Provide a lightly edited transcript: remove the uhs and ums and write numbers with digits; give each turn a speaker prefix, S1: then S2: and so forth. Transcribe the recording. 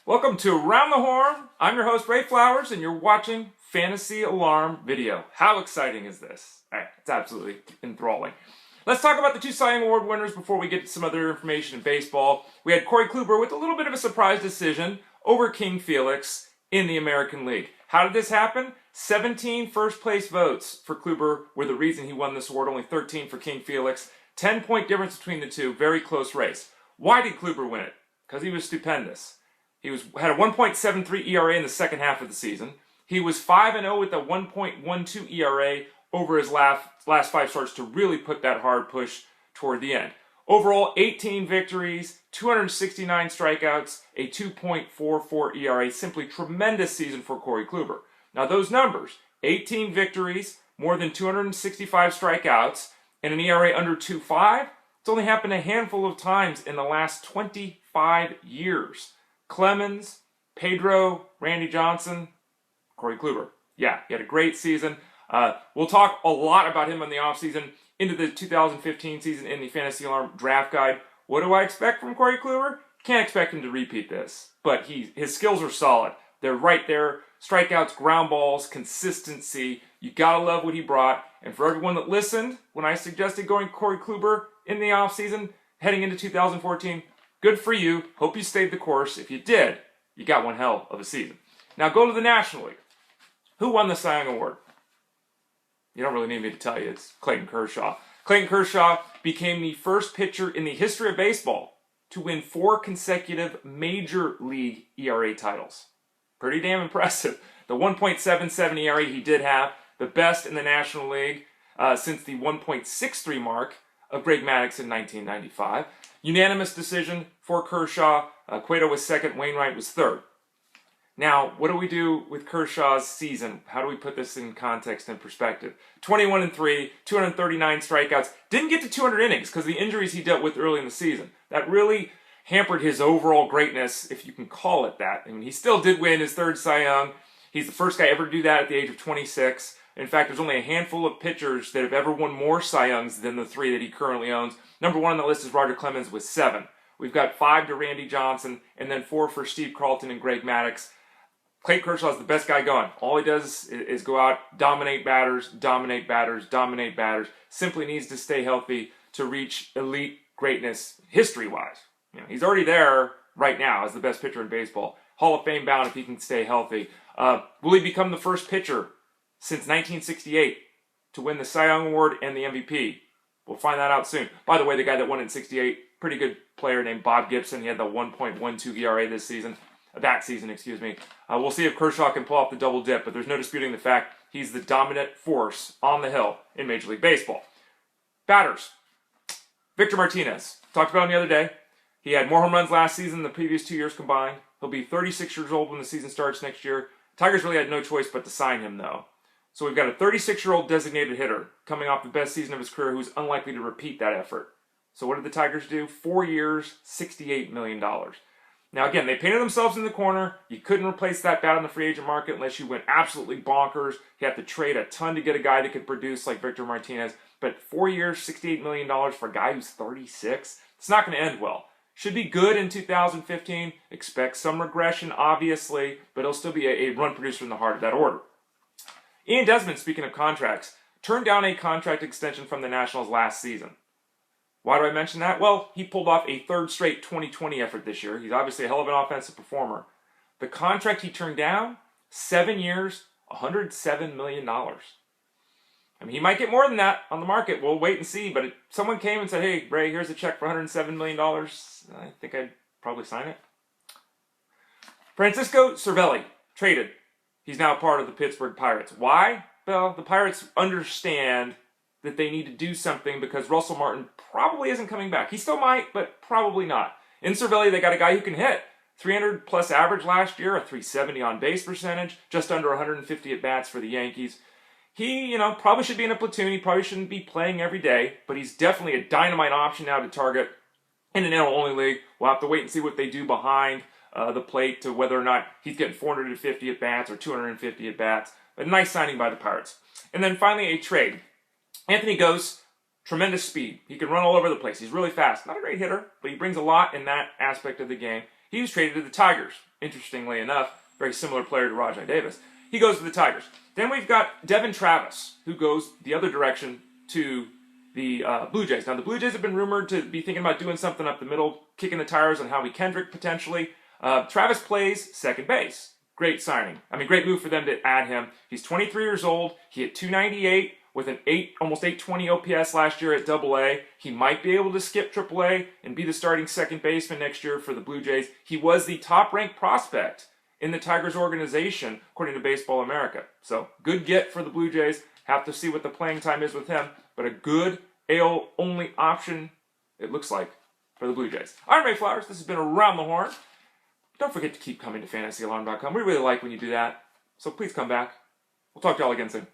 S1: Welcome to Around the Horn. I'm your host, Ray Flowers, and you're watching Fantasy Alarm Video. How exciting is this? All right, it's absolutely enthralling. Let's talk about the two Cy Young Award winners before we get to some other information in baseball. We had Corey Kluber with a little bit of a surprise decision over King Felix in the American League. How did this happen? 17 first-place votes for Kluber were the reason he won this award, only 13 for King Felix. 10-point difference between the two, very close race. Why did Kluber win it? Because he was stupendous. He had a 1.73 ERA in the second half of the season. He was 5-0 with a 1.12 ERA over his last 5 starts to really put that hard push toward the end. Overall, 18 victories, 269 strikeouts, a 2.44 ERA. Simply tremendous season for Corey Kluber. Now those numbers, 18 victories, more than 265 strikeouts, and an ERA under 2.5, it's only happened a handful of times in the last 25 years. Clemens, Pedro, Randy Johnson, Corey Kluber. Yeah, he had a great season. We'll talk a lot about him in the offseason into the 2015 season in the Fantasy Alarm Draft Guide. What do I expect from Corey Kluber? Can't expect him to repeat this, but his skills are solid. They're right there. Strikeouts, ground balls, consistency. You gotta love what he brought. And for everyone that listened when I suggested going Corey Kluber in the offseason, heading into 2014, good for you. Hope you stayed the course. If you did, you got one hell of a season. Now go to the National League. Who won the Cy Young Award? You don't really need me to tell you. It's Clayton Kershaw. Clayton Kershaw became the first pitcher in the history of baseball to win 4 consecutive Major League ERA titles. Pretty damn impressive. The 1.77 ERA he did have, the best in the National League since the 1.63 mark of Greg Maddux in 1995. Unanimous decision for Kershaw. Cueto was second, Wainwright was third. Now, what do we do with Kershaw's season? How do we put this in context and perspective? 21-3, 239 strikeouts. Didn't get to 200 innings because of the injuries he dealt with early in the season. That really hampered his overall greatness, if you can call it that. I mean, he still did win his third Cy Young. He's the first guy ever to do that at the age of 26. In fact, there's only a handful of pitchers that have ever won more Cy Youngs than the 3 that he currently owns. Number 1 on the list is Roger Clemens with 7. We've got 5 to Randy Johnson, and then 4 for Steve Carlton and Greg Maddux. Clayton Kershaw is the best guy going. All he does is go out, dominate batters, dominate batters, dominate batters. Simply needs to stay healthy to reach elite greatness history-wise. You know, he's already there right now as the best pitcher in baseball. Hall of Fame bound if he can stay healthy. Will he become the first pitcher since 1968 to win the Cy Young Award and the MVP? We'll find that out soon. By the way, the guy that won in 68, pretty good player named Bob Gibson. He had the 1.12 ERA that season. We'll see if Kershaw can pull off the double dip, but there's no disputing the fact he's the dominant force on the hill in Major League Baseball. Batters. Victor Martinez. Talked about him the other day. He had more home runs last season than the previous 2 years combined. He'll be 36 years old when the season starts next year. Tigers really had no choice but to sign him, though. So we've got a 36-year-old designated hitter coming off the best season of his career who's unlikely to repeat that effort. So what did the Tigers do? 4 years, $68 million. Now again, they painted themselves in the corner. You couldn't replace that bat on the free agent market unless you went absolutely bonkers. You have to trade a ton to get a guy that could produce like Victor Martinez. But 4 years, $68 million for a guy who's 36, it's not going to end well. Should be good in 2015. Expect some regression, obviously, but he'll still be a run producer in the heart of that order. Ian Desmond, speaking of contracts, turned down a contract extension from the Nationals last season. Why do I mention that? Well, he pulled off a 3rd straight 2020 effort this year. He's obviously a hell of an offensive performer. The contract he turned down, 7 years, $107 million. I mean, he might get more than that on the market. We'll wait and see. But if someone came and said, hey, Ray, here's a check for $107 million, I think I'd probably sign it. Francisco Cervelli, traded. He's now part of the Pittsburgh Pirates. Why? Well, the Pirates understand that they need to do something because Russell Martin probably isn't coming back. He still might, but probably not. In Cervelli, they got a guy who can hit. 300-plus average last year, a 370 on-base percentage, just under 150 at-bats for the Yankees. He, probably should be in a platoon. He probably shouldn't be playing every day, but he's definitely a dynamite option now to target in an NL-only league. We'll have to wait and see what they do behind the plate to whether or not he's getting 450 at-bats or 250 at-bats. But a nice signing by the Pirates. And then finally, a trade. Anthony Gose, tremendous speed. He can run all over the place. He's really fast. Not a great hitter, but he brings a lot in that aspect of the game. He was traded to the Tigers. Interestingly enough, very similar player to Rajai Davis. He goes to the Tigers. Then we've got Devin Travis, who goes the other direction to the Blue Jays. Now, the Blue Jays have been rumored to be thinking about doing something up the middle, kicking the tires on Howie Kendrick potentially. Travis plays second base. Great signing. I mean, great move for them to add him. He's 23 years old. He hit .298 with an almost 820 OPS last year at AA. He might be able to skip AAA and be the starting second baseman next year for the Blue Jays. He was the top-ranked prospect in the Tigers organization, according to Baseball America. So, good get for the Blue Jays. Have to see what the playing time is with him, but a good AL-only option, it looks like, for the Blue Jays. I'm Ray Flowers. This has been Around the Horn. Don't forget to keep coming to fantasyalarm.com. We really like when you do that, so please come back. We'll talk to y'all again soon.